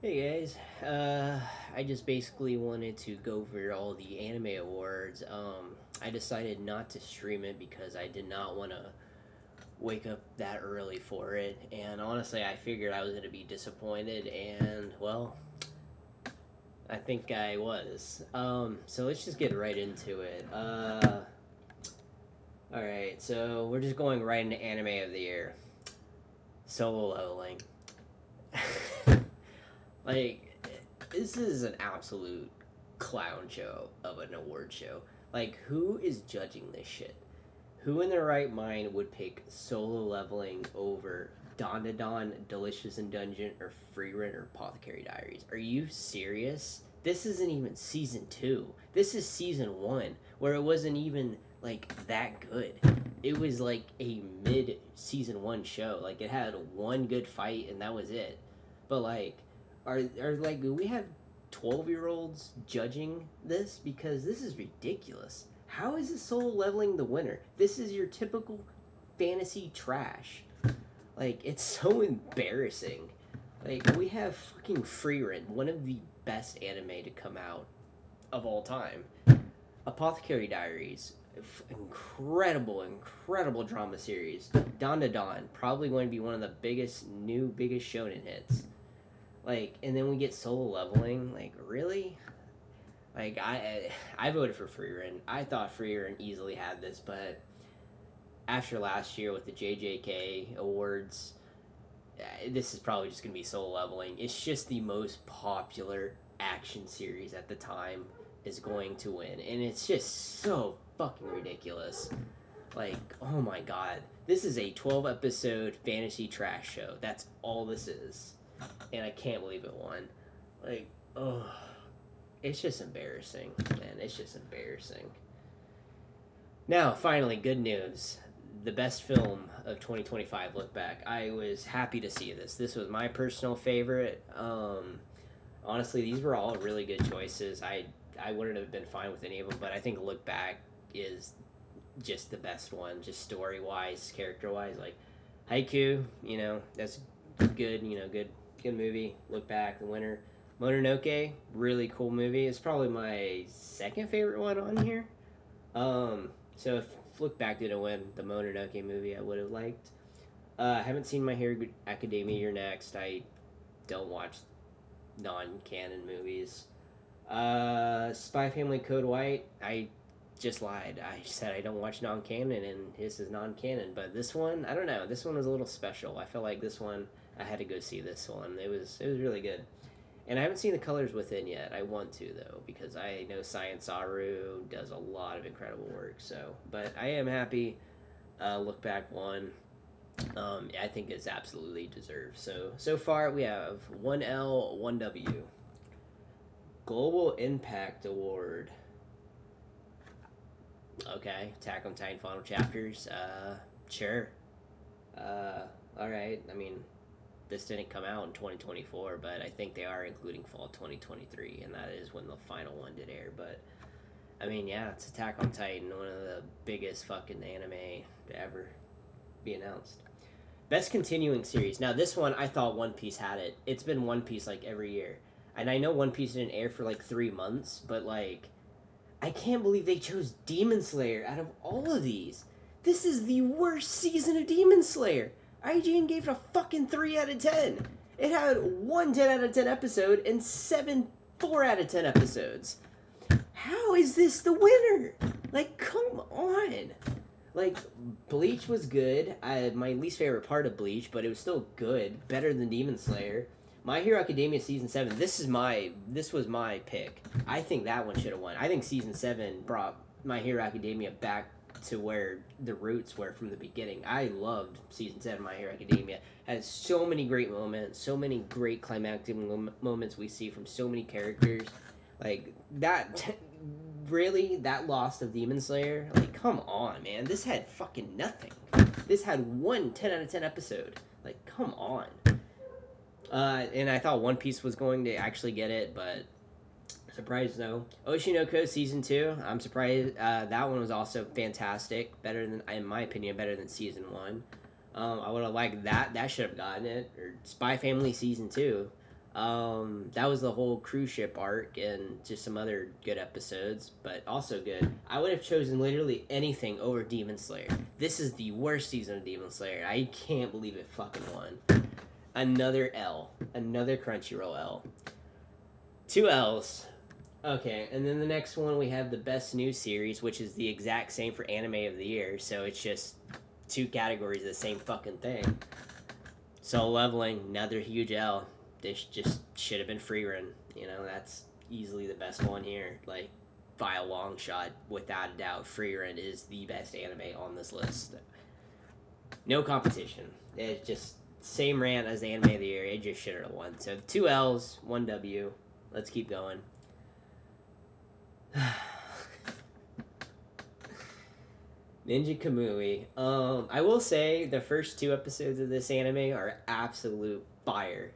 Hey guys, I just basically wanted to go over all the anime awards. I decided not to stream it because I did not want to wake up that early for it, and honestly, I figured I was going to be disappointed, and well, I think I was. So let's just get right into it. All right, so we're just going right into anime of the year. Solo Leveling. Like, this is an absolute clown show of an award show. Like, who is judging this shit? Who in their right mind would pick Solo Leveling over Don, Delicious in Dungeon, or Free Rent or Apothecary Diaries? Are you serious? This isn't even season 2. This is season 1, where it wasn't even, like, that good. It was like a mid season 1 show. Like, it had one good fight, and that was it. But, like, do we have 12-year-olds judging this? Because this is ridiculous. How is this Solo Leveling the winner? This is your typical fantasy trash. Like, it's so embarrassing. Like, we have fucking Free Rent, one of the best anime to come out of all time. Apothecary Diaries, incredible drama series. Don, probably going to be one of the biggest shonen hits. Like, and then we get Solo Leveling. Like, really? Like, I voted for Free Run. I thought Free Run easily had this, but after last year with the JJK awards, this is probably just gonna be Solo Leveling. It's just the most popular action series at the time is going to win, and it's just so fucking ridiculous. Like, oh my god, this is a 12 episode fantasy trash show. That's all this is, and I can't believe it won. Like, oh, it's just embarrassing, man. It's just embarrassing. Now, finally, good news. The best film of 2025, Look Back. I was happy to see this. This was my personal favorite. Honestly, these were all really good choices. I wouldn't have been fine with any of them, but I think Look Back is just the best one, just story wise, character wise. Like Haiku, that's good. Good movie. Look Back, the winner. Mononoke, really cool movie. It's probably my second favorite one on here. So if Look Back didn't win the Mononoke movie, I would have liked. I haven't seen My Hero Academia. You're next. I don't watch non-canon movies. Spy Family Code White. I just lied. I said I don't watch non-canon, and this is non-canon. But this one, I don't know. This one was a little special. I felt like this one, I had to go see this one. It was really good. And I haven't seen the colors within yet. I want to though because I know Science Saru does a lot of incredible work. So, but I am happy. Look Back one. I think it's absolutely deserved. So far we have one L, one W. Global Impact Award. Okay, Attack on Titan Final Chapters. Sure. All right. I mean, this didn't come out in 2024, but I think they are including fall 2023, and that is when the final one did air. But I mean, yeah, it's Attack on Titan, one of the biggest fucking anime to ever be announced. Best continuing series. Now, this one I thought One Piece had it. It's been One Piece like every year, and I know One Piece didn't air for like 3 months, but like, I can't believe they chose Demon Slayer out of all of these. This is the worst season of Demon Slayer. IGN gave it a fucking 3 out of 10. It had one 10 out of 10 episode and seven 4 out of 10 episodes. How is this the winner? Like, come on. Like, Bleach was good. My least favorite part of Bleach, but it was still good. Better than Demon Slayer. My Hero Academia season 7. This was my pick. I think that one should have won. I think season 7 brought My Hero Academia back to where the roots were from the beginning. I loved season 7 My Hero Academia. Has so many great moments, so many great climactic moments we see from so many characters. Like that really, that loss of Demon Slayer, like, come on, man. This had fucking nothing. This had one 10 out of 10 episode. Like, come on. And I thought One Piece was going to actually get it, but surprised no. Oshinoko season 2. I'm surprised. That one was also fantastic. Better than, in my opinion, better than season 1. I would have liked that. That should have gotten it. Or Spy Family season 2. That was the whole cruise ship arc and just some other good episodes, but also good. I would have chosen literally anything over Demon Slayer. This is the worst season of Demon Slayer. I can't believe it fucking won. Another L. Another Crunchyroll L. Two L's. Okay, and then the next one we have the best new series, which is the exact same for anime of the year, so it's just two categories of the same fucking thing. Solo Leveling, another huge L. This just should have been free run. You know, that's easily the best one here. Like, by a long shot, without a doubt, free run is the best anime on this list. No competition. It's just same rant as the anime of the year. It just should have won. So two L's, one W. Let's keep going. Ninja Kamui. I will say the first two episodes of this anime are absolute fire.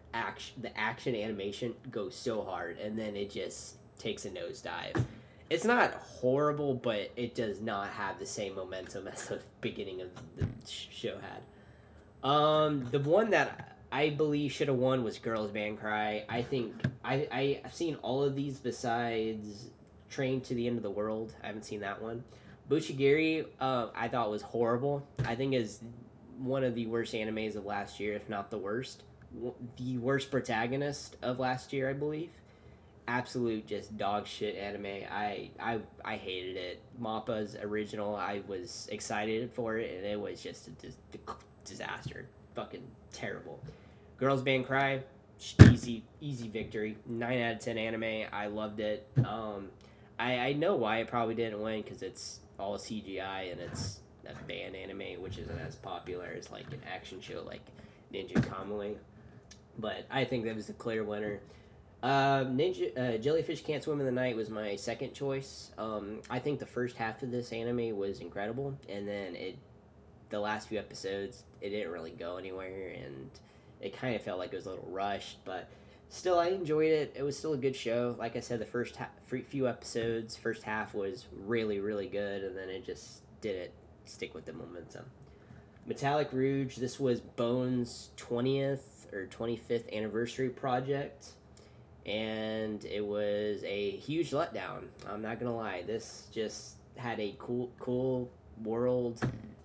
The action animation goes so hard, and then it just takes a nosedive. It's not horrible, but it does not have the same momentum as the beginning of the show had. The one that I believe should have won was Girls Band Cry. I think I've seen all of these besides Train to the End of the World. I haven't seen that one. Bushigiri, I thought was horrible. I think is one of the worst animes of last year, if not the worst. The worst protagonist of last year, I believe. Absolute just dog shit anime. I hated it. Mappa's original, I was excited for it, and it was just a disaster. Fucking terrible. Girls Band Cry, easy victory. 9 out of 10 anime. I loved it. I know why it probably didn't win because it's all CGI and it's a band anime, which isn't as popular as like an action show like Ninja Kamui. But I think that was the clear winner. Jellyfish Can't Swim in the Night was my second choice. I think the first half of this anime was incredible, and then the last few episodes, it didn't really go anywhere, and it kind of felt like it was a little rushed, but still, I enjoyed it. It was still a good show. Like I said, the few episodes, first half was really, really good, and then it just didn't stick with the momentum. Metallic Rouge, this was Bone's 20th or 25th anniversary project, and it was a huge letdown. I'm not gonna lie. This just had a cool world,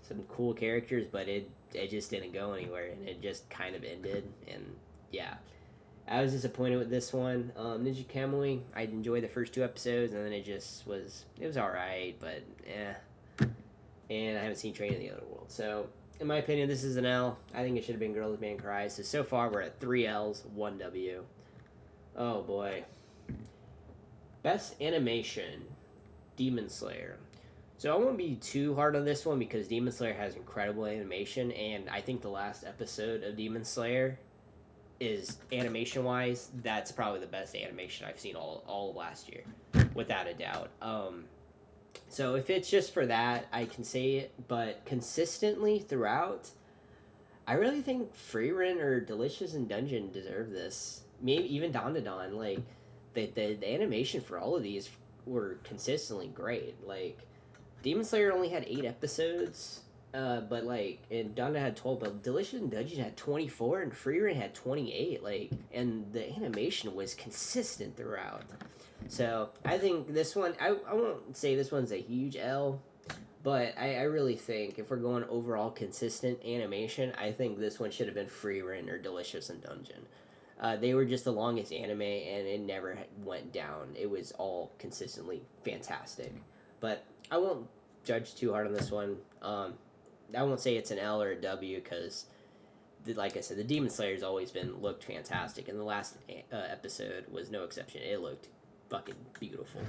some cool characters, but it just didn't go anywhere, and it just kind of ended. And yeah, I was disappointed with this one. Ninja Kamui, I enjoyed the first two episodes, and then it was all right, but eh. And I haven't seen Train in the Other World, so in my opinion, this is an L. I think it should have been Girls Band Cry. So far we're at 3 L's, 1 W. Oh boy. Best animation, Demon Slayer. So I won't be too hard on this one because Demon Slayer has incredible animation, and I think the last episode of Demon Slayer is animation wise, that's probably the best animation I've seen all of last year, without a doubt. So if it's just for that, I can say it, but consistently throughout, I really think Frieren or Delicious in Dungeon deserve this. Maybe even Don to Don. Like the animation for all of these were consistently great. Like Demon Slayer only had 8 episodes, but like and Donda had 12, but Delicious in Dungeon had 24, and Frieren had 28. Like and the animation was consistent throughout. So I think this one, I won't say this one's a huge L, but I really think if we're going overall consistent animation, I think this one should have been Frieren or Delicious in Dungeon. They were just the longest anime, and it never went down. It was all consistently fantastic. But I won't judge too hard on this one. I won't say it's an L or a W because, like I said, the Demon Slayer's always looked fantastic, and the last episode was no exception. It looked fucking beautiful.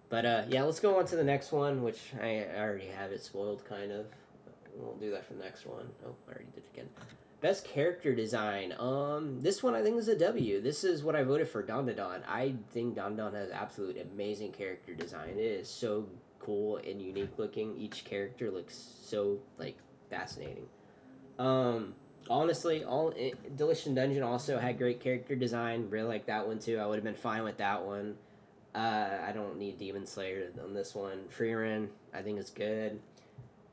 But yeah, let's go on to the next one, which I already have it spoiled, kind of. We'll do that for the next one. Oh, I already did it again. Best character design. This one I think is a W. This is what I voted for Don to Don. I think Don Don has absolute amazing character design. It is so cool and unique looking. Each character looks so like fascinating. Honestly, Delicious Dungeon also had great character design. Really like that one too. I would have been fine with that one. I don't need Demon Slayer on this one. Frieren, I think is good.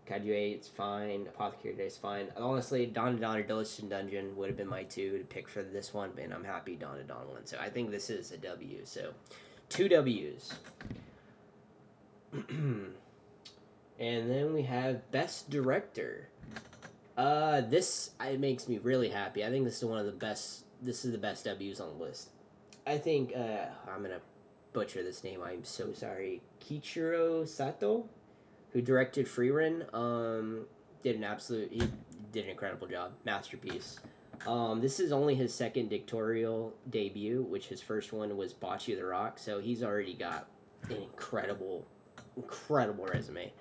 Kaiju 8's fine. Apothecary Day's fine. Honestly, Dawn to Dawn or Delicious Dungeon would have been my two to pick for this one, and I'm happy Dawn to Dawn won. So I think this is a W. So 2 W's. And then we have Best Director. This it makes me really happy. I think this is one of the best. This is the best W's on the list. I think I'm gonna butcher this name. I'm so sorry. Kichiro Sato, who directed Frieren, did an incredible job. Masterpiece. This is only his second directorial debut, which his first one was Bocce the Rock. So he's already got an incredible resume.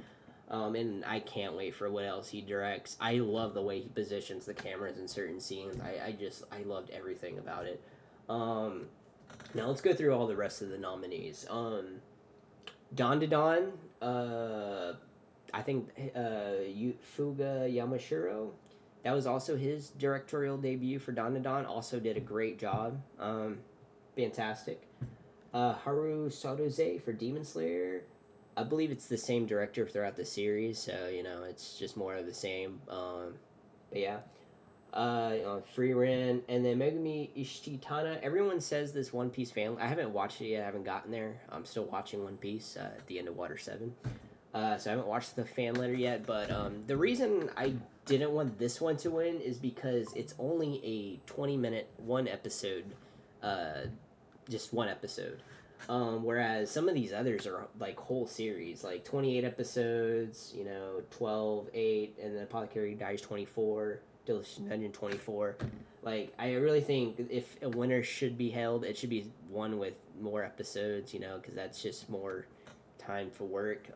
And I can't wait for what else he directs. I love the way he positions the cameras in certain scenes. I loved everything about it. Now let's go through all the rest of the nominees. Dawn to Dawn, I think Fuga Yamashiro, that was also his directorial debut for Dawn to Dawn. Also did a great job. Fantastic. Haru Sadoze for Demon Slayer. I believe it's the same director throughout the series, so it's just more of the same. But yeah, Frieren, and then Megumi Ishitana. Everyone says this One Piece fan. I haven't watched it yet. I haven't gotten there. I'm still watching One Piece at the end of Water 7. So I haven't watched the fan letter yet. But the reason I didn't want this one to win is because it's only a 20-minute one episode, just one episode. Whereas some of these others are like whole series, like 28 episodes, 12, 8, and then Apothecary Diaries 24, Delicious Dungeon 24. Like, I really think if a winner should be held, it should be one with more episodes, because that's just more time for work.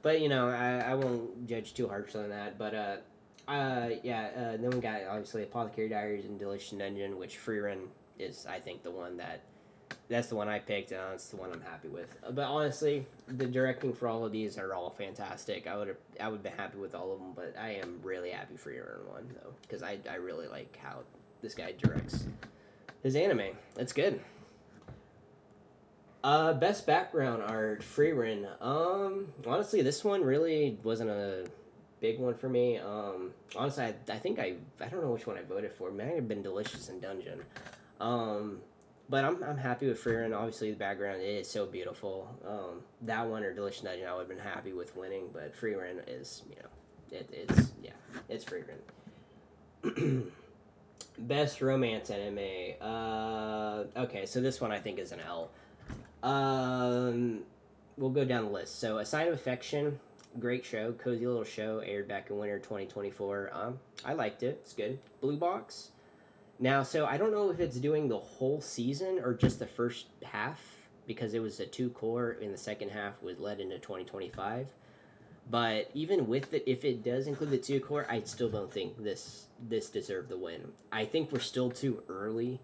But, I won't judge too harshly on that. But, then we got, obviously, Apothecary Diaries and Delicious Dungeon, which Frieren is, I think, that's the one I picked, and that's the one I'm happy with. But honestly, the directing for all of these are all fantastic. I would be happy with all of them, but I am really happy for your one though, because I really like how this guy directs his anime. That's good. Best background art, Frieren. Honestly, this one really wasn't a big one for me. Honestly, I think I don't know which one I voted for. It might have been Delicious and Dungeon. But I'm happy with Frieren. Obviously, the background is so beautiful. That one or Delicious Dungeon, I would have been happy with winning. But Frieren is, it's Frieren. Best romance anime. Okay, so this one I think is an L. We'll go down the list. So, A Sign of Affection, great show, cozy little show, aired back in winter 2024. I liked it. It's good. Blue Box. Now, so I don't know if it's doing the whole season or just the first half, because it was a 2 cour and the second half was led into 2025. But even with it, if it does include the 2 cour, I still don't think this deserved the win. I think we're still too early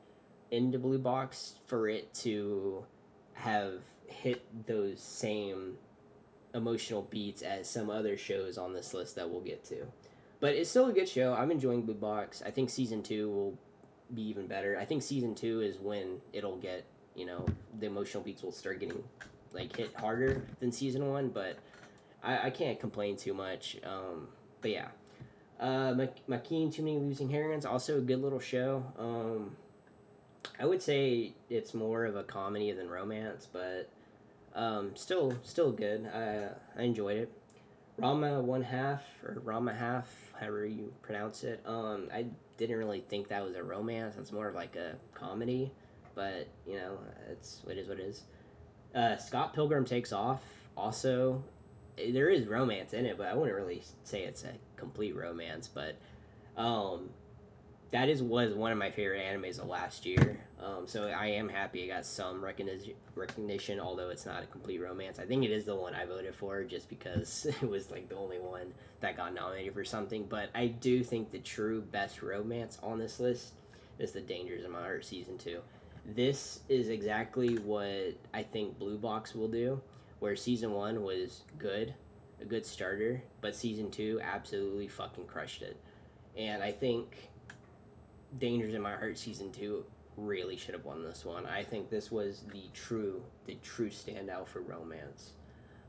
into Blue Box for it to have hit those same emotional beats as some other shows on this list that we'll get to. But it's still a good show. I'm enjoying Blue Box. I think season 2 will be even better. I think season 2 is when it'll get, the emotional beats will start getting like hit harder than season 1, but I can't complain too much. But yeah. Makeen Too Many Losing Heroines, also a good little show. I would say it's more of a comedy than romance, but still good. I enjoyed it. Rama One Half, or Rama Half, however you pronounce it. I didn't really think that was a romance. It's more of like a comedy, but it is what it is. Scott Pilgrim Takes Off. Also, there is romance in it, but I wouldn't really say it's a complete romance. But that was one of my favorite animes of last year. So I am happy it got some recognition, although it's not a complete romance. I think it is the one I voted for just because it was like the only one that got nominated for something. But I do think the true best romance on this list is The Dangers of My Heart Season 2. This is exactly what I think Blue Box will do, where Season 1 was good, a good starter, but Season 2 absolutely fucking crushed it. And I think Dangers in My Heart Season 2 really should have won this one. I think this was the true standout for romance.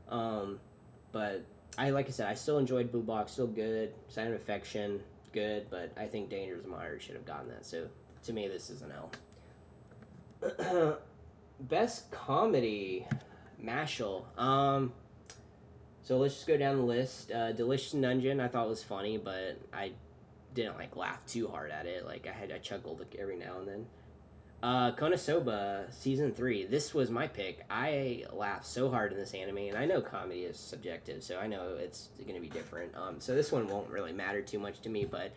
But like I said, I still enjoyed Blue Box, still good. Sign of Affection, good, but I think Dangerous Minds should have gotten that. So to me, this is an L. Best comedy, Mashal. So let's just go down the list. Delicious Dungeon, I thought was funny, but I didn't like laugh too hard at it. Like I chuckled every now and then. Konosuba season 3. This was my pick. I laughed so hard in this anime, and I know comedy is subjective, so I know it's going to be different. So this one won't really matter too much to me, but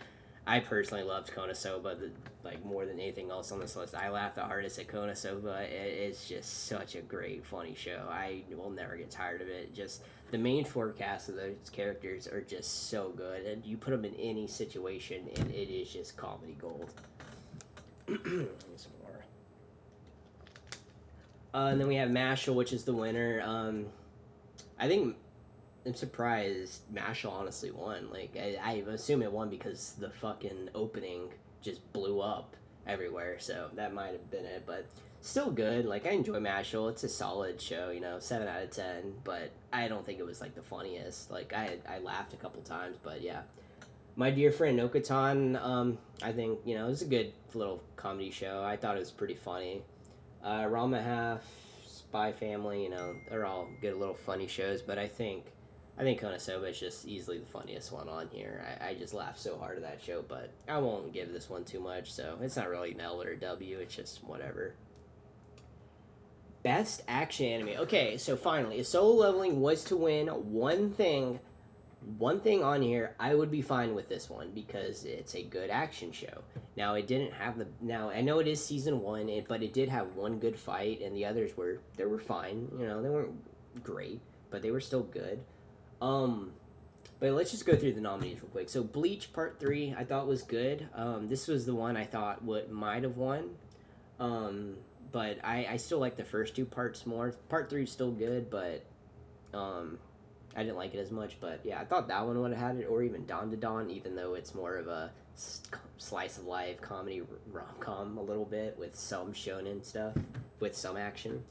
I personally loved Konosuba like more than anything else on this list. I laughed the hardest at Konosuba. It's just such a great, funny show. I will never get tired of it. Just the main forecast of those characters are just so good, and you put them in any situation, and it is just comedy gold. Some more. And then we have Mashal, which is the winner. I think I'm surprised Mashal honestly won. Like I assume it won because the fucking opening just blew up everywhere. So that might have been it, but still good. Like I enjoy Mashal. It's a solid show. 7 out of 10. But I don't think it was like the funniest. Like I laughed a couple times, but yeah. My Dear Friend Okatan, I think, it was a good little comedy show. I thought it was pretty funny. Rama Half, Spy Family, they're all good little funny shows, but I think Konosuba is just easily the funniest one on here. I just laughed so hard at that show, but I won't give this one too much, so it's not really an L or a W, it's just whatever. Best action anime. Okay, so finally, if Solo Leveling was to win one thing on here, I would be fine with this one because it's a good action show. Now it didn't have the now I know it is season 1, but it did have one good fight, and the others were fine. They weren't great, but they were still good. Um, but let's just go through the nominees real quick. So Bleach Part 3, I thought was good. This was the one I thought would might have won. Um, but I still like the first two parts more. Part 3 is still good, but um, I didn't like it as much, but yeah, I thought that one would have had it, or even Dawn to Dawn, even though it's more of a slice of life comedy rom com a little bit with some shonen stuff, with some action.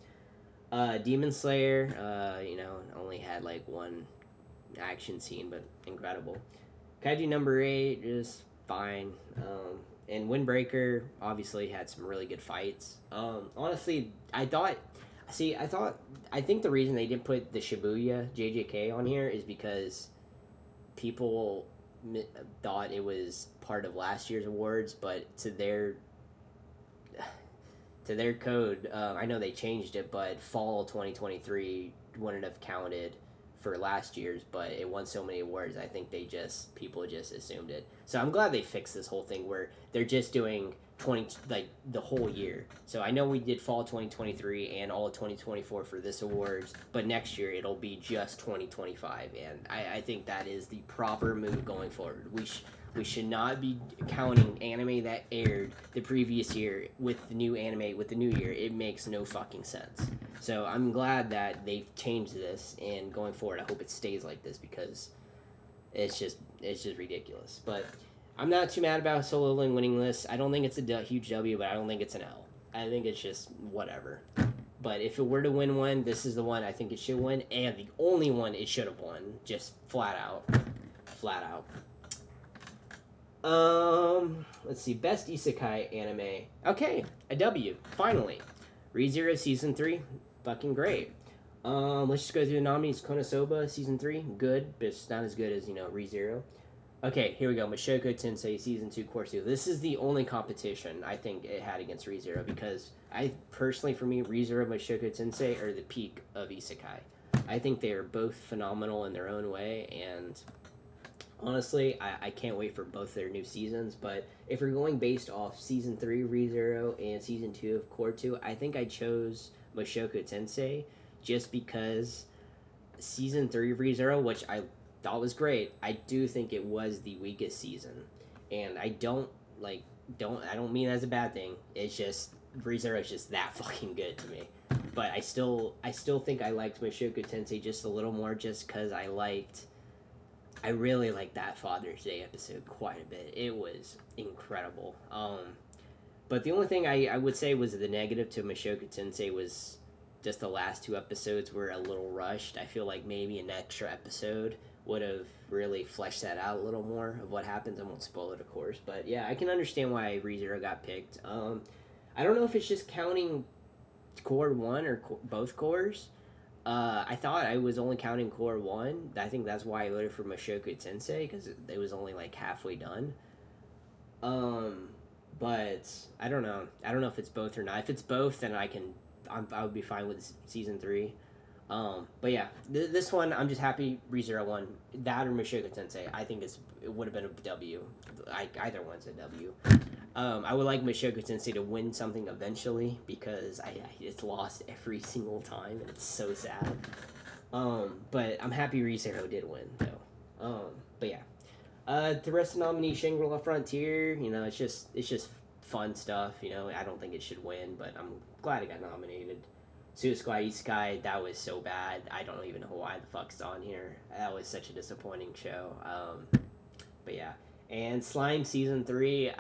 Demon Slayer, only had like one action scene, but incredible. Kaiju number 8 is fine. And Windbreaker obviously had some really good fights. Honestly, I think the reason they didn't put the Shibuya JJK on here is because people thought it was part of last year's awards, but to their code, I know they changed it, but fall 2023 wouldn't have counted for last year's, but it won so many awards. I think people just assumed it. So I'm glad they fixed this whole thing where they're just doing 20 like the whole year. So I know we did fall 2023 and all of 2024 for this awards, but next year it'll be just 2025, and I think that is the proper move going forward. We should not be counting anime that aired the previous year with the new anime with the new year. It makes no fucking sense. So I'm glad that they've changed this, and going forward, I hope it stays like this because it's just ridiculous. But I'm not too mad about Solo Leveling winning this. I don't think it's a huge W, but I don't think it's an L. I think it's just whatever. But if it were to win one, this is the one I think it should win, and the only one it should have won, just flat out, flat out. Let's see, best isekai anime. Okay, a W, finally. ReZero season 3, fucking great. Let's just go through the nominees. Konosuba season 3, good, but it's not as good as ReZero. Okay, here we go. Mushoku Tensei season 2 course 2. This is the only competition I think it had against ReZero because for me, ReZero and Mushoku Tensei are the peak of isekai. I think they are both phenomenal in their own way, and honestly, I can't wait for both their new seasons. But if we're going based off season 3 ReZero and season 2 of Core 2, I think I chose Mushoku Tensei just because season 3 of ReZero, which I thought was great, I do think it was the weakest season. And I don't mean that as a bad thing. It's just ReZero is just that fucking good to me. But I still think I liked Mushoku Tensei just a little more just because I really liked that Father's Day episode quite a bit. It was incredible. But the only thing I would say was the negative to Mushoku Tensei was just the last two episodes were a little rushed. I feel like maybe an extra episode would have really fleshed that out a little more of what happens. I won't spoil it, of course, but yeah, I can understand why ReZero got picked. I don't know if it's just counting core one or both cores. I thought I was only counting core one. I think that's why I voted for Mushoku Tensei because it was only like halfway done. Um, but I don't know. I don't know if it's both or not. If it's both, then I would be fine with season three. But yeah, this one I'm just happy ReZero won. That or Mushoku Tensei. I think it would have been a W. Either one's a W. I would like Mushoku Tensei to win something eventually because it's lost every single time and it's so sad. But I'm happy ReZero did win though. But yeah, the rest of the nominees, Shangri-La Frontier. It's just fun stuff. I don't think it should win, but I'm glad it got nominated. Suicide Isekai, that was so bad. I don't even know why the fuck's on here. That was such a disappointing show. But yeah. And Slime Season 3,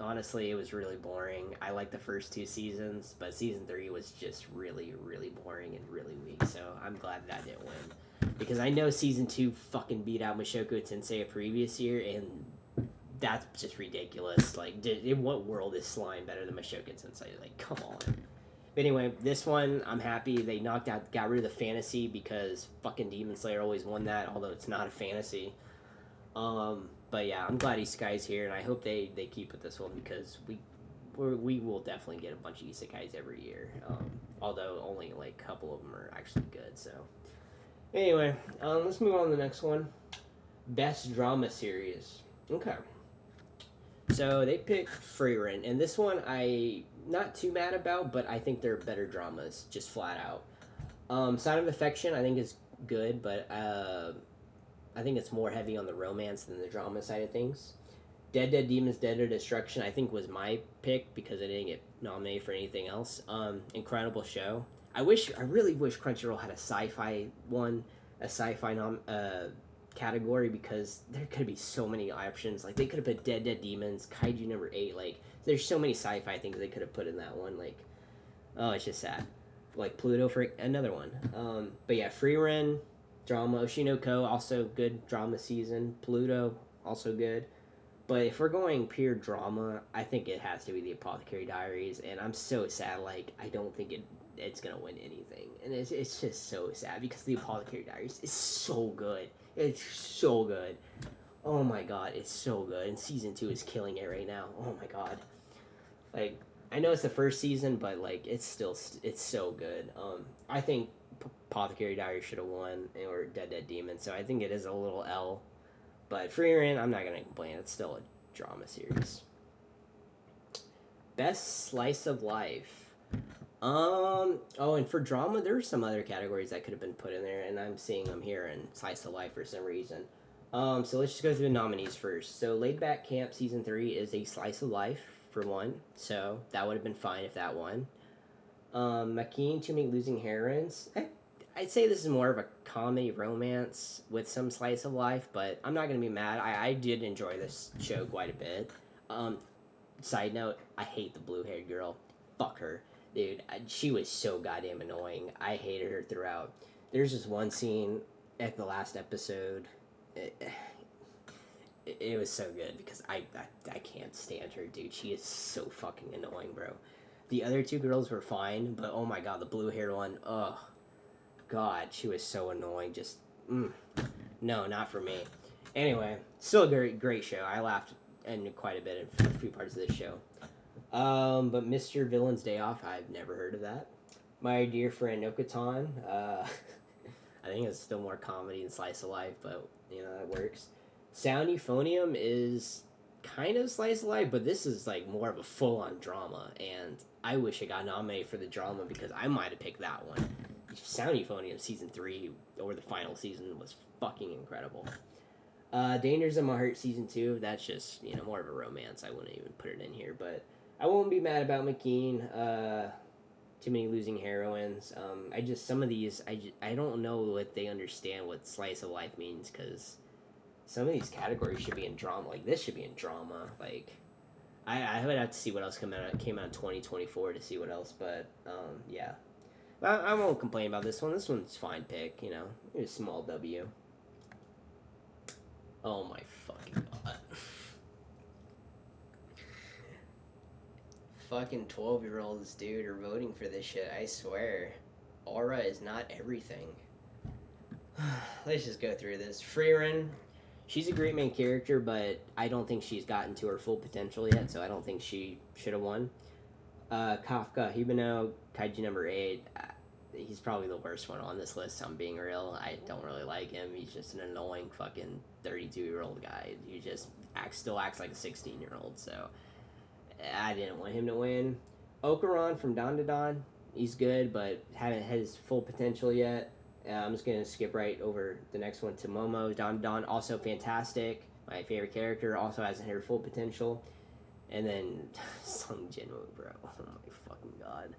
honestly, it was really boring. I liked the first two seasons, but Season 3 was just really, really boring and really weak, so I'm glad that didn't win. Because I know Season 2 fucking beat out Mushoku Tensei a previous year, and that's just ridiculous. Like, in what world is Slime better than Mushoku Tensei? Like, come on. But anyway, this one, I'm happy they got rid of the fantasy because fucking Demon Slayer always won that, although it's not a fantasy. But yeah, I'm glad Isekai's here, and I hope they keep with this one because we will definitely get a bunch of Isekais every year. Although only like a couple of them are actually good. So anyway, let's move on to the next one. Best drama series. Okay. So they picked Frieren, and this one I not too mad about, but I think they're better dramas, just flat out. Sign of Affection I think is good, but I think it's more heavy on the romance than the drama side of things. Dead Dead Demons Dead Dead Destruction I think was my pick because I didn't get nominated for anything else. Incredible show. I really wish Crunchyroll had a sci-fi one, a sci-fi category because there could be so many options. Like they could have put Dead Dead Demons, Kaiju number 8. Like there's so many sci-fi things they could have put in that one. Like, oh, it's just sad. Like Pluto for another one. But yeah, Frieren, drama. Oshinoko also good drama season. Pluto also good. But if we're going pure drama, I think it has to be the Apothecary Diaries, and I'm so sad. Like I don't think it's gonna win anything, and it's just so sad because the Apothecary Diaries is so good. It's so good. Oh my god, it's so good. And season 2 is killing it right now. Oh my god. Like I know it's the first season, but like it's so good. I think Apothecary Diaries should have won, or Dead Dead Demon. So I think it is a little L. But Frieren, I'm not gonna complain. It's still a drama series. Best slice of life. Oh, and for drama, there are some other categories that could have been put in there, and I'm seeing them here in slice of life for some reason. So let's just go through the nominees first. So Laid Back Camp season 3 is a slice of life for one, so that would have been fine if that won. Makeen, Too Many Losing Heroines. I'd say this is more of a comedy romance with some slice of life, but I'm not gonna be mad. I did enjoy this show quite a bit. Side note, I hate the blue-haired girl. Fuck her. Dude, she was so goddamn annoying. I hated her throughout. There's just one scene at the last episode. It was so good because I can't stand her, dude. She is so fucking annoying, bro. The other two girls were fine, but oh my god, the blue-haired one, ugh. God, she was so annoying. Just, no, not for me. Anyway, still a great show. I laughed in quite a bit in a few parts of this show. But Mr. Villain's Day Off, I've never heard of that. My Dear Friend Okatan, I think it's still more comedy than slice of life, but, that works. Sound Euphonium is kind of slice of life, but this is, like, more of a full-on drama, and I wish I got nominated for the drama because I might have picked that one. Sound Euphonium season 3 or the final season was fucking incredible. Dangers of My Heart season 2, that's just more of a romance. I wouldn't even put it in here, but I won't be mad about Makeen. Too Many Losing Heroines. Some of these I don't know if they understand what slice of life means because some of these categories should be in drama. Like this should be in drama. Like I would have to see what else came out in 2024 to see what else, but yeah. I won't complain about this one. This one's fine pick, you know. It was small W. Oh my fucking god. Fucking 12-year-olds, dude, are voting for this shit, I swear. Aura is not everything. Let's just go through this. Frieren, she's a great main character, but I don't think she's gotten to her full potential yet, so I don't think she should have won. Kafka Hibino, Kaiji number 8. He's probably the worst one on this list, I'm being real. I don't really like him. He's just an annoying fucking 32-year-old guy. He just still acts like a 16-year-old, so I didn't want him to win. Okuran from Dandadan, he's good, but haven't had his full potential yet. I'm just gonna skip right over the next one to Momo. Dandadan, also fantastic. My favorite character, also hasn't hit her full potential. And then Sung Jinwoo, bro. Oh my fucking god.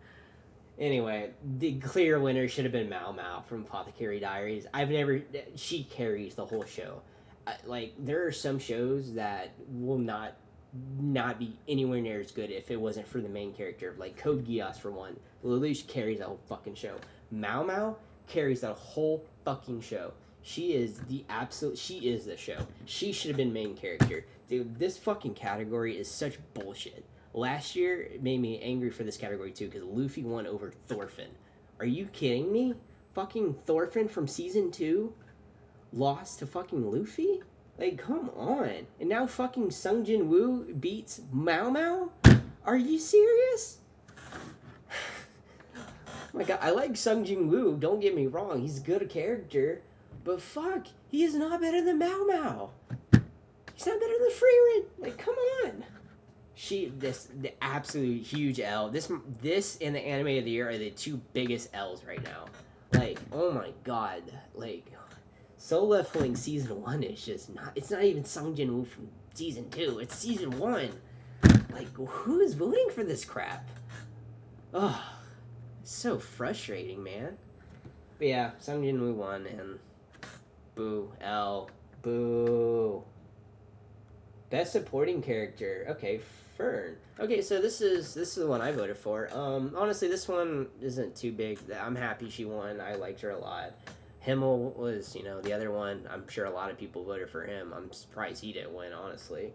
Anyway, the clear winner should have been Mao Mao from Apothecary Diaries. She carries the whole show. Like, there are some shows that will not be anywhere near as good if it wasn't for the main character. Like Code Geass for one. Lelouch carries the whole fucking show. Mao Mao carries the whole fucking show. She is the show. She should have been main character. Dude, this fucking category is such bullshit. Last year, it made me angry for this category too, because Luffy won over Thorfinn. Are you kidding me? Fucking Thorfinn from season 2 lost to fucking Luffy? Like, come on. And now fucking Sung Jin Woo beats Mao Mao? Are you serious? Oh my god, I like Sung Jin Woo, don't get me wrong, he's a good character, but fuck, he is not better than Mao Mao. He's not better than Frieren. Like, come on. The absolute huge L. This and the anime of the year are the two biggest L's right now. Like, oh my god. Like, Soul Leveling season 1 is just not. It's not even Sung Jin Woo from season 2. It's season 1. Like, who is voting for this crap? Oh, it's so frustrating, man. But yeah, Sung Jin Woo won, and boo, L, boo. Best supporting character. Okay, Fern. Okay, so this is the one I voted for. Honestly, this one isn't too big. I'm happy she won. I liked her a lot. Himmel was, the other one. I'm sure a lot of people voted for him. I'm surprised he didn't win, honestly.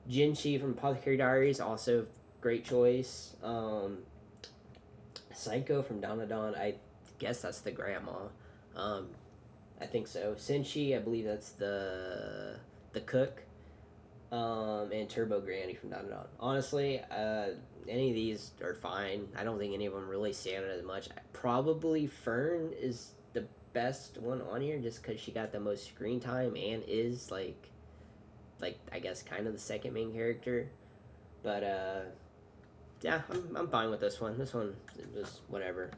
Jinchi from Apothecary Diaries, also great choice. Psycho from Dandadan, I guess that's the grandma. I think so. Senshi, I believe that's the cook. And Turbo Granny from Dandadan. Honestly, any of these are fine. I don't think any of them really stand out as much. Probably Fern is the best one on here just because she got the most screen time and is like I guess kind of the second main character. But yeah, I'm fine with this one. This one was whatever.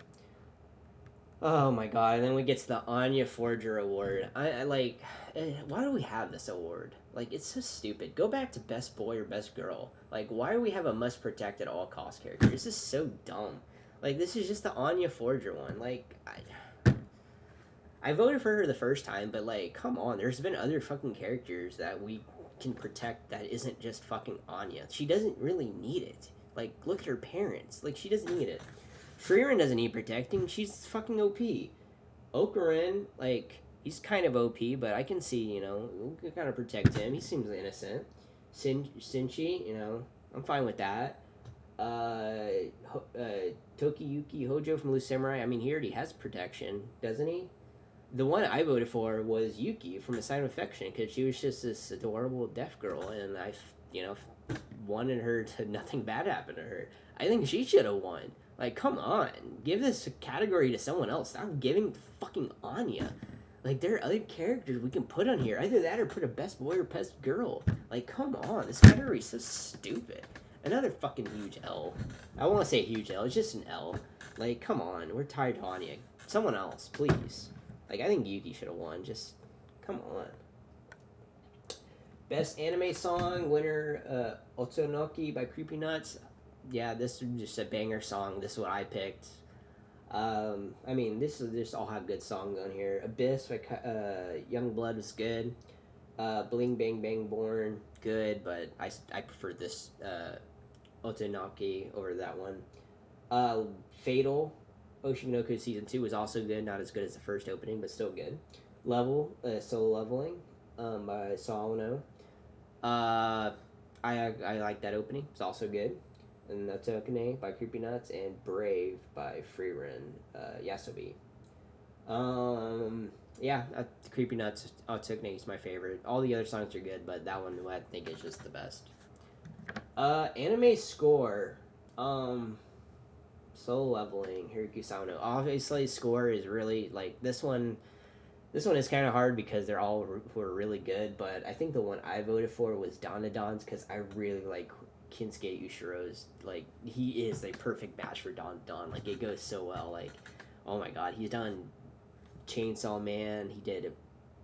Oh my god! And then we get to the Anya Forger Award. I like. Why do we have this award? Like, it's so stupid. Go back to best boy or best girl. Like, why do we have a must protect at all cost character? This is so dumb. Like, this is just the Anya Forger one. Like, I voted for her the first time, but like, come on. There's been other fucking characters that we can protect that isn't just fucking Anya. She doesn't really need it. Like, look at her parents. Like, she doesn't need it. Frieren doesn't need protecting. She's fucking OP. Okurin, like, he's kind of OP, but I can see, we can kind of protect him. He seems innocent. Shinchi, I'm fine with that. Tokiyuki Hojo from Blue Samurai, I mean, he already has protection, doesn't he? The one I voted for was Yuki from A Sign of Affection, because she was just this adorable deaf girl, and I, wanted her to nothing bad happen to her. I think she should have won. Like, come on. Give this category to someone else. Stop giving fucking Anya. Like, there are other characters we can put on here. Either that or put a best boy or best girl. Like, come on. This category is so stupid. Another fucking huge L. I won't say huge L. It's just an L. Like, come on. We're tired of Anya. Someone else, please. Like, I think Yuki should have won. Just, come on. Best anime song winner, Otonoki by Creepy Nuts. Yeah, this is just a banger song. This is what I picked. I mean, this is just all have good songs on here. Abyss by Young Blood was good. Bling Bang Bang Born, good, but I prefer this Otonoki over that one. Fatal Oshinoko Season 2 was also good, not as good as the first opening, but still good. Solo Leveling by Sawano. Uh, I like that opening. It's also good. And Natokune by Creepy Nuts and Brave by Freerun Yasobi. Yeah, Creepy Nuts Otokune is my favorite. All the other songs are good, but that one I think is just the best. Anime score. Um, Soul Leveling, Hiroki Sawano. Obviously, score is really like this one. This one is kind of hard because they're all who are really good, but I think the one I voted for was Dandadan's because I really like Kinsuke Ushiro's. Like he is the perfect match for Don. Like it goes so well. Like oh my god, he's done Chainsaw Man.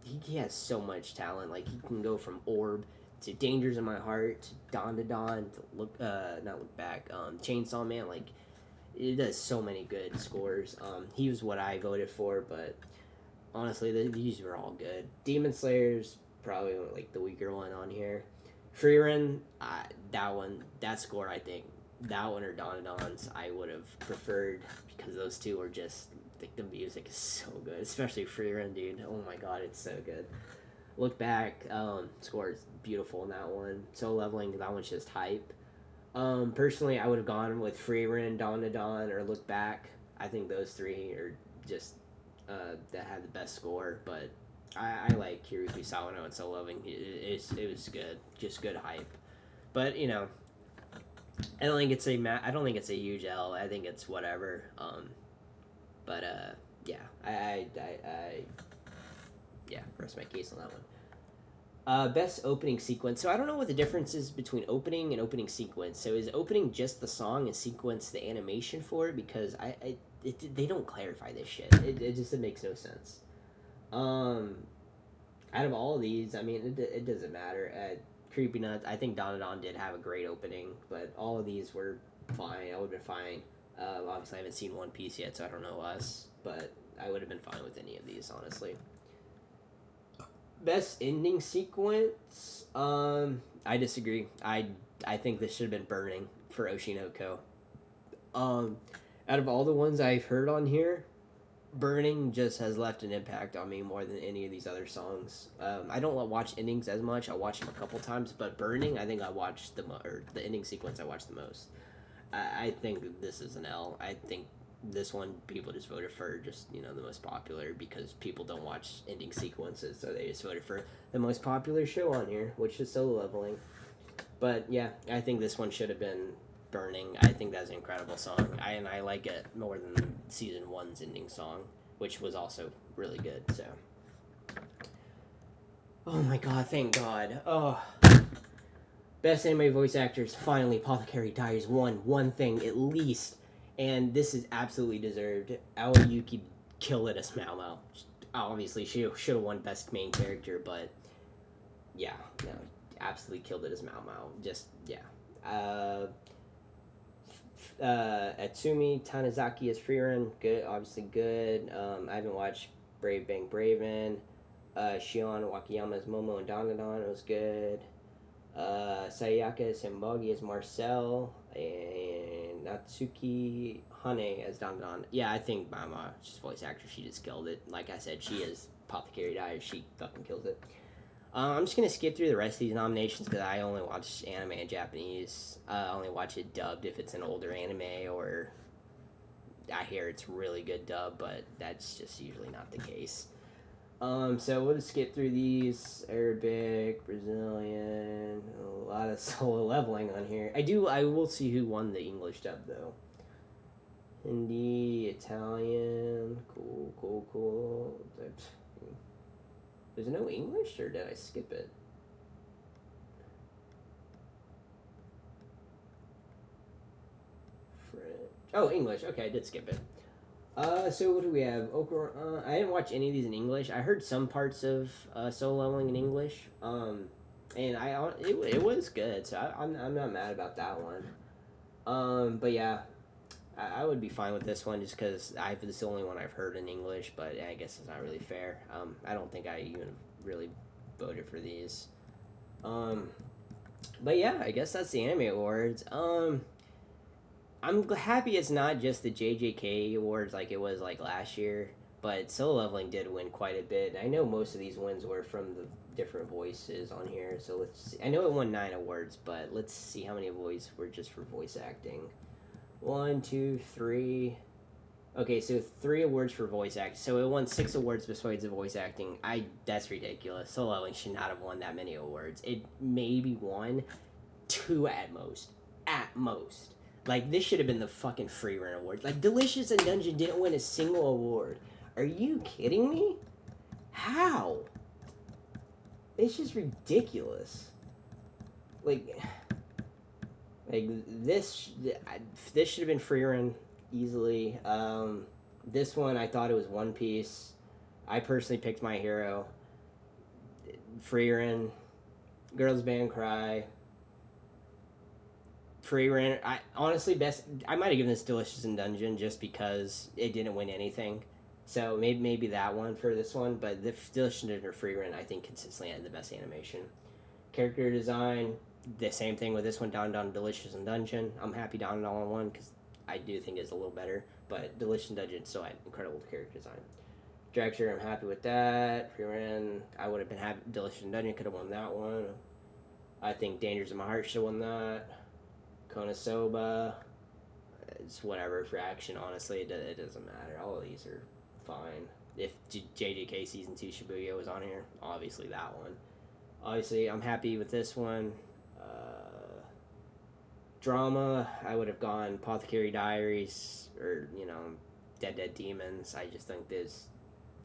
He has so much talent. Like he can go from Orb to Dangers in My Heart to Don to not look back. Chainsaw Man. Like it does so many good scores. He was what I voted for, but honestly, these were all good. Demon Slayer's probably like the weaker one on here. Freerun, that score, I think that one or Don's, I would have preferred because those two are just like the music is so good, especially Freerun, dude. Oh my god, it's so good. Look back, score is beautiful in that one. Soul Leveling, that one's just hype. Personally, I would have gone with Freerun, Dawn, or Look Back. I think those three are just that had the best score, but I like Hiroki Sawano and So Loving. It was good, just good hype. But you know, I don't think it's a huge L. I think it's whatever. But yeah, yeah, rest my case on that one. Best opening sequence. So I don't know what the difference is between opening and opening sequence. So is opening just the song and sequence the animation for it? Because they don't clarify this shit. It makes no sense. Um, Out of all of these, I mean, it doesn't matter. Creepy Nuts. I think Don did have a great opening, but all of these were fine. I would have been fine. Obviously, I haven't seen One Piece yet, so I don't know us, but I would have been fine with any of these, honestly. Best ending sequence. I disagree. I think this should have been Burning for Oshinoko. Um, Out of all the ones I've heard on here, Burning just has left an impact on me more than any of these other songs. I don't watch endings as much. I watched them a couple times, but Burning, I think I watched or the ending sequence I watched the most. I think this is an L. I think this one people just voted for just the most popular because people don't watch ending sequences, so they just voted for the most popular show on here, which is Solo Leveling. But yeah, I think this one should have been Burning. I think that's an incredible song. I like it more than season one's ending song, which was also really good. So, oh my god, thank God. Oh, best anime voice actors. Finally, Apothecary Diaries won one thing at least, and this is absolutely deserved. Aoyuki killed it as Mao Mao. Obviously, she should have won best main character, but yeah, no, absolutely killed it as Mao Mao. Just yeah. Atsumi Tanizaki as Freerun, good, obviously good. I haven't watched Brave Bang Braven. Shion Wakayama as Momo and Dandadan, it was good. Sayaka Sembagi as Marcel, and Natsuki Hane as Dandadan. Yeah, I think Mama, she's voice actor, she just killed it. Like I said, she is Apothecary Diaries, she fucking kills it. I'm just gonna skip through the rest of these nominations because I only watch anime in Japanese. I only watch it dubbed if it's an older anime, or I hear it's really good dub, but that's just usually not the case. So we'll just skip through these. Arabic, Brazilian, a lot of Solo Leveling on here. I will see who won the English dub though. Hindi, Italian, cool. There's no English, or did I skip it? French. Oh, English. Okay, I did skip it. So what do we have? I didn't watch any of these in English. I heard some parts of Solo Leveling in English. And it was good, so I'm not mad about that one. But yeah, I would be fine with this one just because this is the only one I've heard in English. But I guess it's not really fair. I don't think I even really voted for these. But yeah, I guess that's the anime awards. I'm happy it's not just the JJK awards like it was like last year, but Solo Leveling did win quite a bit. I know most of these wins were from the different voices on here, so let's see. I know it won 9 awards, but let's see how many awards were just for voice acting. 1, 2, 3. Okay, so 3 awards for voice acting. So it won 6 awards besides the voice acting. That's ridiculous. Solo Leveling should not have won that many awards. It maybe won 2 at most. At most. Like, this should have been the fucking free run awards. Like, Delicious and Dungeon didn't win a single award. Are you kidding me? How? It's just ridiculous. Like this should have been free run easily. This one I thought it was One Piece. I personally picked My Hero. Free run. Girls Band Cry. Free run. I honestly I might have given this Delicious in Dungeon just because it didn't win anything. So maybe that one for this one, but the Delicious in Dungeon or Free run I think consistently had the best animation. Character design, the same thing with this one. Don Delicious in Dungeon. I'm happy Don Don won because I do think it's a little better, but Delicious in Dungeon still had incredible character design. Director, I'm happy with that. Pre-ran, I would have been happy. Delicious in Dungeon could have won that one. I think Dangers in My Heart should have won that. Konosuba, it's whatever for action. Honestly, it doesn't matter. All of these are fine. If JJK Season 2 Shibuya was on here, obviously that one. Obviously, I'm happy with this one. Drama, I would have gone Apothecary Diaries or, Dead Demons. I just think this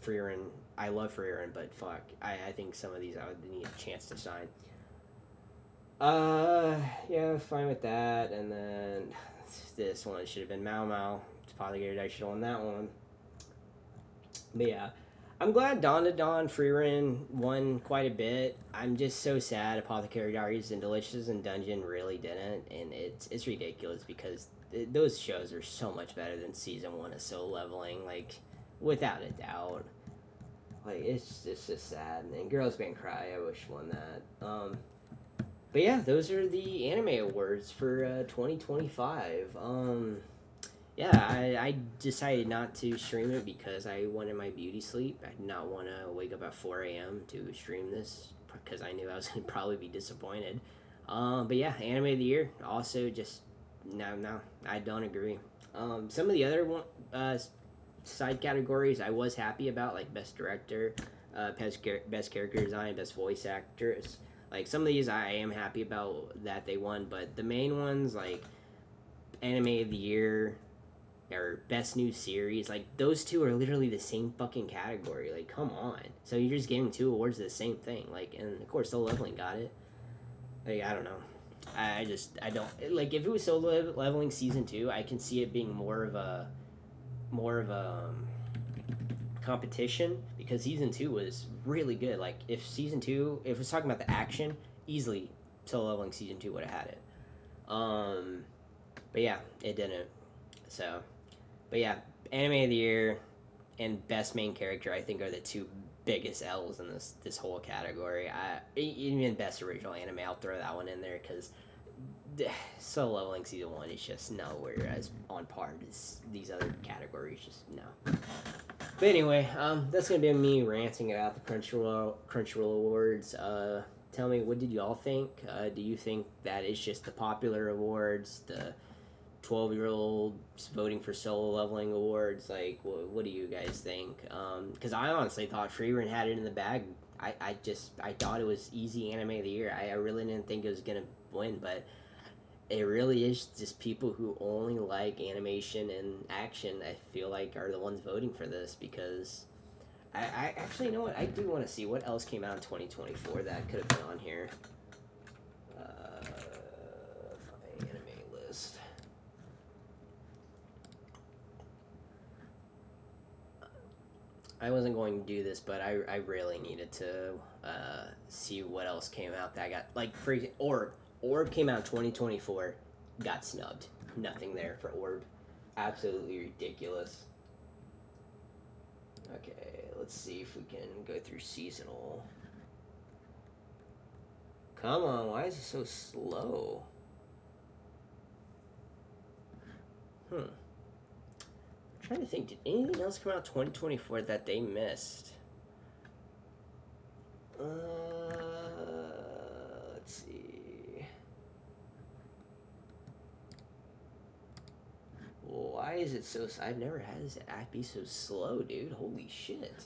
Freerin, I love Freerin, but fuck, I think some of these I would need a chance to shine. Yeah, fine with that. And then this one should have been Mau Mau. Apothecary Diaries should have won that one. But yeah, I'm glad Dawn to Dawn Freerin won quite a bit. I'm just so sad Apothecary Diaries and Delicious and Dungeon really didn't, and it's ridiculous because those shows are so much better than season 1 of Solo Leveling, like without a doubt. Like it's just sad. And Girls Band Cry, I wish won that. But yeah, those are the anime awards for 2025. Yeah, I decided not to stream it because I wanted my beauty sleep. I did not want to wake up at 4 a.m. to stream this because I knew I was going to probably be disappointed. But yeah, anime of the year. Also, just no, I don't agree. Some of the other side categories I was happy about, like best director, best character design, best voice actress. Like some of these, I am happy about that they won, but the main ones like anime of the year or best new series, like those two are literally the same fucking category. Like, come on. So you're just giving 2 awards to the same thing. Like, and of course, Solo Leveling got it. Like, I don't know. I don't like if it was Solo Leveling season 2. I can see it being more of a competition because season 2 was really good. Like, if season 2, if it's talking about the action, easily Solo Leveling season 2 would have had it. But yeah, it didn't. So. But yeah, anime of the year and best main character I think are the 2 biggest L's in this whole category. Even best original anime, I'll throw that one in there because Solo Leveling season 1 is just nowhere as on par as these other categories. Just no. But anyway, that's gonna be me ranting about the Crunchyroll Awards. Tell me, what did y'all think? Do you think that it's just the popular awards, the 12-year-olds voting for Solo Leveling awards? Like, what do you guys think? Because I honestly thought Freerin had it in the bag. I thought it was easy anime of the year. I really didn't think it was gonna win, but it really is just people who only like animation and action, I feel like, are the ones voting for this because I actually, you know what, I do want to see what else came out in 2024 that could have been on here. My anime list. I wasn't going to do this, but I really needed to see what else came out that I got. Like, for Orb. Orb came out in 2024, got snubbed. Nothing there for Orb. Absolutely ridiculous. Okay, let's see if we can go through seasonal. Come on, why is it so slow? I'm trying to think, did anything else come out 2024 that they missed? Let's see. Why is it so? I've never had this app be so slow, dude. Holy shit.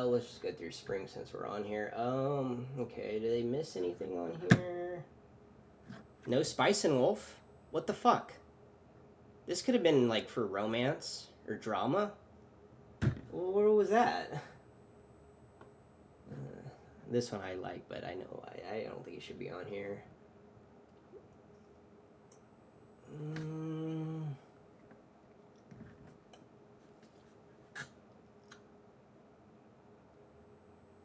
Let's just go through spring since we're on here. Okay, did they miss anything on here? No Spice and Wolf? What the fuck? This could have been, like, for romance or drama. Well, where was that? This one I like, but I know I don't think it should be on here.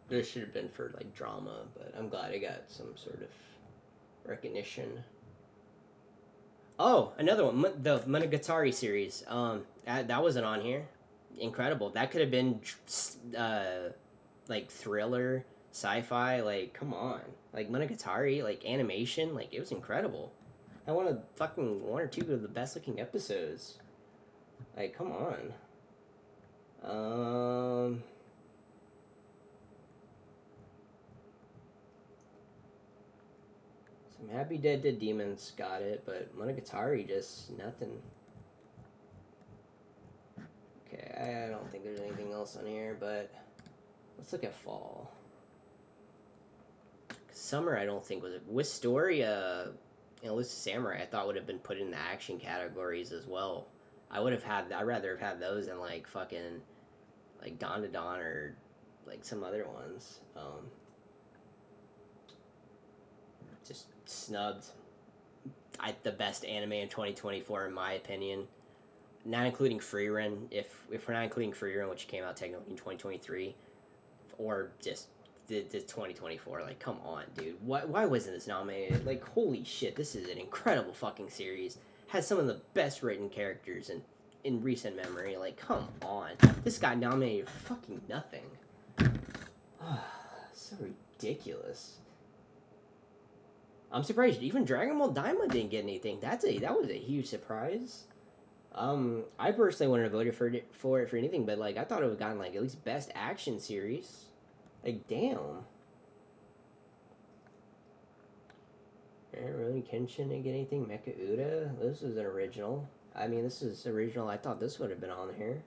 This should have been for, like, drama, but I'm glad I got some sort of recognition. Oh, another one, the Monogatari series. That wasn't on here. Incredible. That could have been, like, thriller, sci-fi. Like, come on. Like, Monogatari, like, animation, like, it was incredible. I wanted fucking one or two of the best looking episodes. Like, come on. Some Happy Dead Dead Demons got it, but Monogatari just nothing. Okay, I don't think there's anything else on here, but let's look at fall. Summer, I don't think was it. With story, Elusive Samurai, I thought would have been put in the action categories as well. I'd rather have had those than like fucking like Dawn to Dawn or like some other ones. Just snubbed. The best anime in 2024 in my opinion. Not including Frieren. If we're not including Frieren, which came out technically in 2023, or just the 2024. Like, come on, dude. Why wasn't this nominated? Like, holy shit, this is an incredible fucking series. Has some of the best written characters in recent memory. Like, come on. This got nominated for fucking nothing. So ridiculous. I'm surprised even Dragon Ball Daima didn't get anything. That was a huge surprise. I personally wouldn't have voted for it for anything, but like I thought it would have gotten like at least best action series. Like, damn. Rurouni Kenshin didn't get anything. Mecha Uda. This is an original. I mean, this is original. I thought this would have been on here.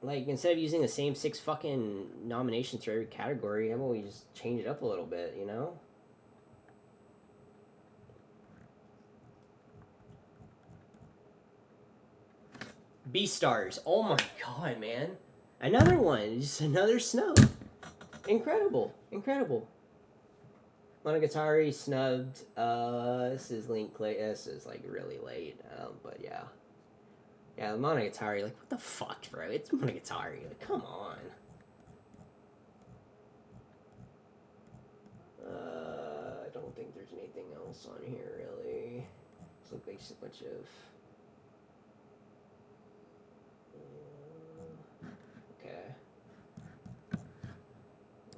Like, instead of using the same 6 fucking nominations for every category, how about we just change it up a little bit, you know? Beastars. Oh my god, man. Another one. Just another snub. Incredible. Incredible. Monogatari snubbed. This is Link Clay. This is like really late. But yeah. Yeah, Monogatari, like, what the fuck, bro? It's Monogatari. Like, come on. I don't think there's anything else on here, really. This looks like just a bunch of... okay.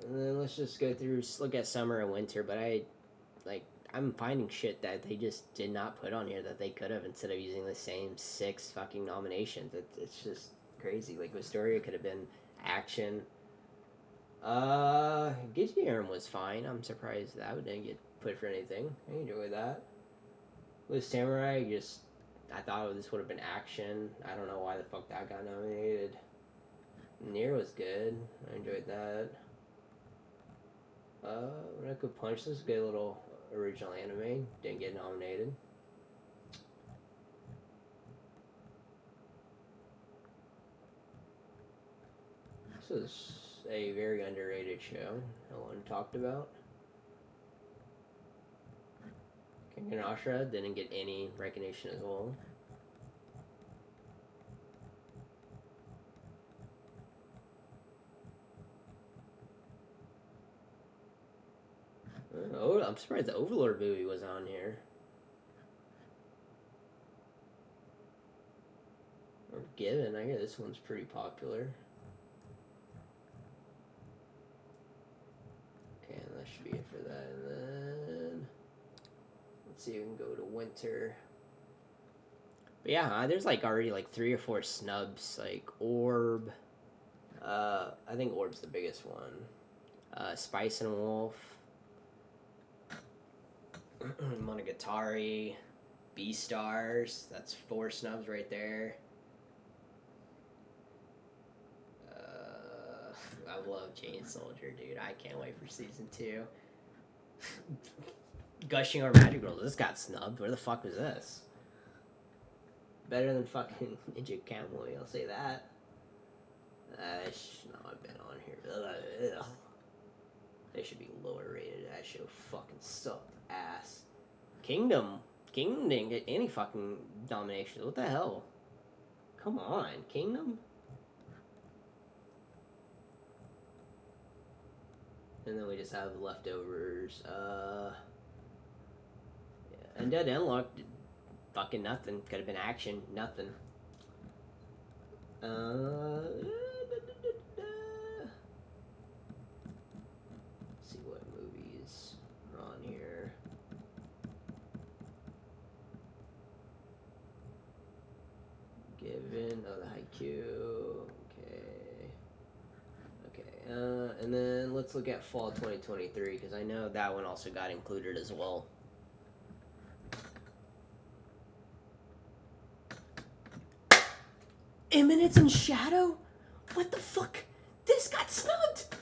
And then let's just go through, look at summer and winter, but I'm finding shit that they just did not put on here that they could have instead of using the same 6 fucking nominations. It's just crazy. Like, Wisteria could have been action. Gidgearm was fine. I'm surprised that didn't get put for anything. I enjoyed that. With Samurai, I thought this would have been action. I don't know why the fuck that got nominated. Nier was good. I enjoyed that. Reku Punch, this is a good little original anime. Didn't get nominated. This is a very underrated show. No one talked about. Kengan Ashura didn't get any recognition as well. Oh, I'm surprised the Overlord movie was on here. Given, I guess this one's pretty popular. Okay, and that should be it for that. And then let's see if we can go to winter. But yeah, there's like already like 3 or 4 snubs, like Orb. I think Orb's the biggest one. Spice and Wolf. Monogatari. Beastars. That's 4 snubs right there. I love Chain Soldier, dude. I can't wait for season 2. Gushing Over Magic Girls. This got snubbed. Where the fuck was this? Better than fucking Ninja Kamui, I'll say that. That should not have been on here. Ugh. They should be lower rated. That show fucking sucked ass. Kingdom didn't get any fucking nominations. What the hell? Come on, Kingdom? And then we just have leftovers. Yeah. Undead Unlock, fucking nothing. Could have been action, nothing. Let's see what movies are on here. Given, oh, the Haikyuu. Okay, and then let's look at fall 2023 because I know that one also got included as well. Eminence in Shadow? What the fuck? This got snubbed!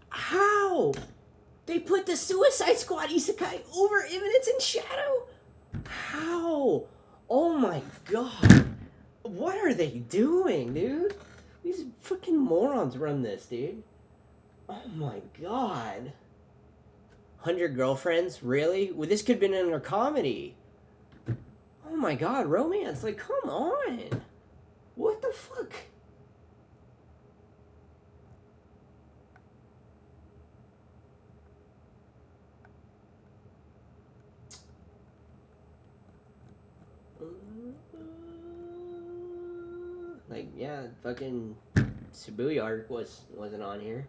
How? They put the Suicide Squad isekai over Eminence in Shadow? How? Oh my god. What are they doing, dude? These fucking morons run this, dude. Oh my god. 100 Girlfriends? Really? Well, this could have been in a comedy. Oh my god, romance. Like, come on. What the fuck? Like, yeah, fucking Shibuya arc wasn't on here.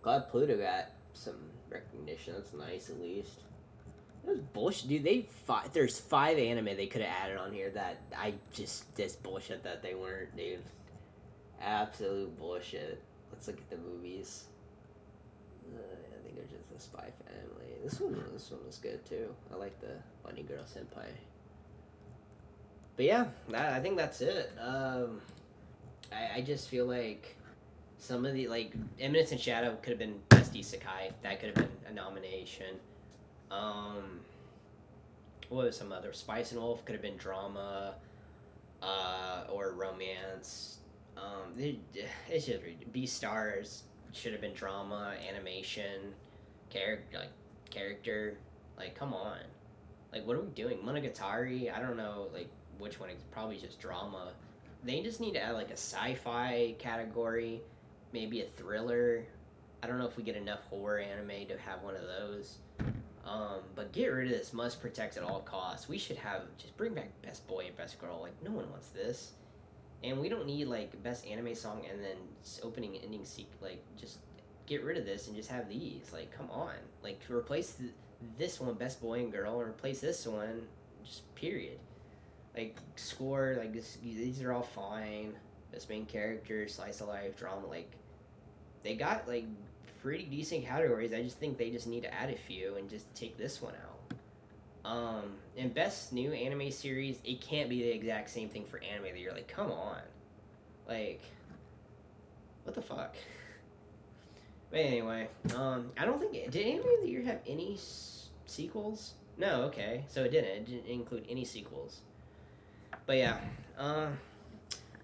Glad Pluto got some recognition. That's nice, at least. That was bullshit, dude. There's 5 anime they could have added on here that this bullshit that they weren't, dude. Absolute bullshit. Let's look at the movies. I think it's just the Spy Family. This one was good too. I like the Bunny Girl Senpai. But yeah, I think that's it. I just feel like some of the, like, Eminence in Shadow could have been Best Isekai. That could have been a nomination. What was some other? Spice and Wolf could have been drama, or romance. It's just Beastars should have been drama, animation, character. Like, come on. Like, what are we doing? Monogatari, I don't know, like, which one. It's probably just drama. They just need to add, like, a sci-fi category, maybe a thriller. I don't know if we get enough horror anime to have one of those. But get rid of this must protect at all costs. We should just bring back Best Boy and Best Girl. Like, no one wants this. And we don't need, like, Best Anime Song and then opening and ending like, just get rid of this and just have these. Like, come on. Like, replace this one, Best Boy and Girl, and replace this one, just period. Like, score, like, these are all fine. Best main character, slice of life, drama, like, they got, like, pretty decent categories. I just think they just need to add a few and just take this one out. And best new anime series, it can't be the exact same thing for anime that you're like, come on. Like, what the fuck? But anyway, I don't think did Anime of the Year have any sequels? No, okay. So it didn't include any sequels. But yeah,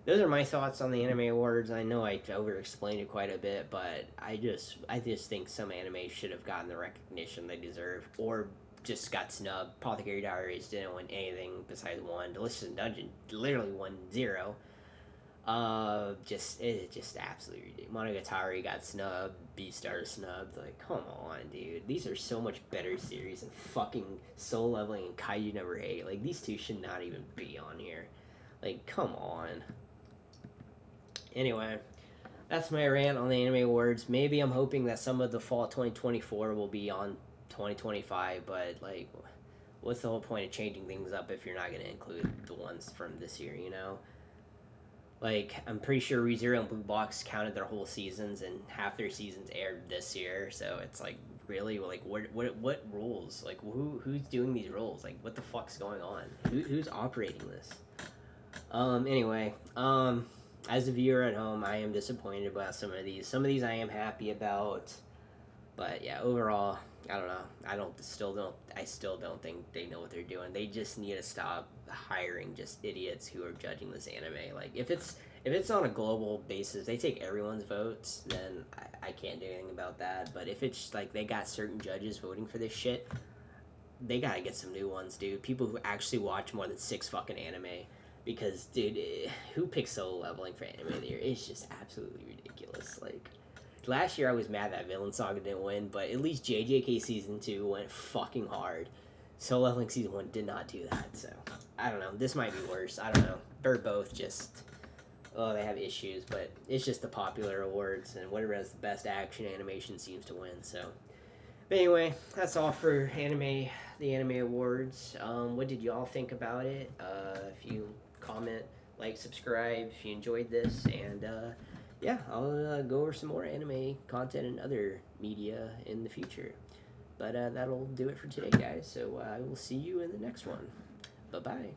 those are my thoughts on the Anime Awards. I know I over-explained it quite a bit, but I just think some anime should have gotten the recognition they deserve, or just got snubbed. Apothecary Diaries didn't win anything besides one. Delicious in Dungeon literally won 0. Just absolutely ridiculous. Monogatari got snubbed. Beastar snubbed. Like, come on, dude. These are so much better series than fucking Soul Leveling and Kaiju Number 8. Like, these two should not even be on here. Like, come on. Anyway, that's my rant on the Anime Awards. Maybe I'm hoping that some of the fall 2024 will be on 2025, but like, what's the whole point of changing things up if you're not going to include the ones from this year, you know? Like, I'm pretty sure ReZero and Blue Box counted their whole seasons, and half their seasons aired this year. So it's like, really, like, what rules? Like, who's doing these rules? Like, what the fuck's going on? Who's operating this? Anyway, as a viewer at home, I am disappointed about some of these. Some of these I am happy about, but yeah, overall, I don't know. I still don't think they know what they're doing. They just need to stop hiring just idiots who are judging this anime. Like, if it's on a global basis, they take everyone's votes, then I can't do anything about that. But if it's like they got certain judges voting for this shit, they gotta get some new ones, dude. People who actually watch more than 6 fucking anime. Because, dude, who picks Solo Leveling for anime of the year? It's just absolutely ridiculous. Like, last year I was mad that Villain Saga didn't win, but at least JJK Season 2 went fucking hard. Solo Leveling Season 1 did not do that, so I don't know. This might be worse. I don't know. They're both just, oh, they have issues, but it's just the popular awards, and whatever has the best action animation seems to win, so. But anyway, that's all for the Anime Awards. What did y'all think about it? If you comment, like, subscribe if you enjoyed this, and yeah, I'll go over some more anime content and other media in the future. But that'll do it for today, guys. So I will see you in the next one. Bye bye.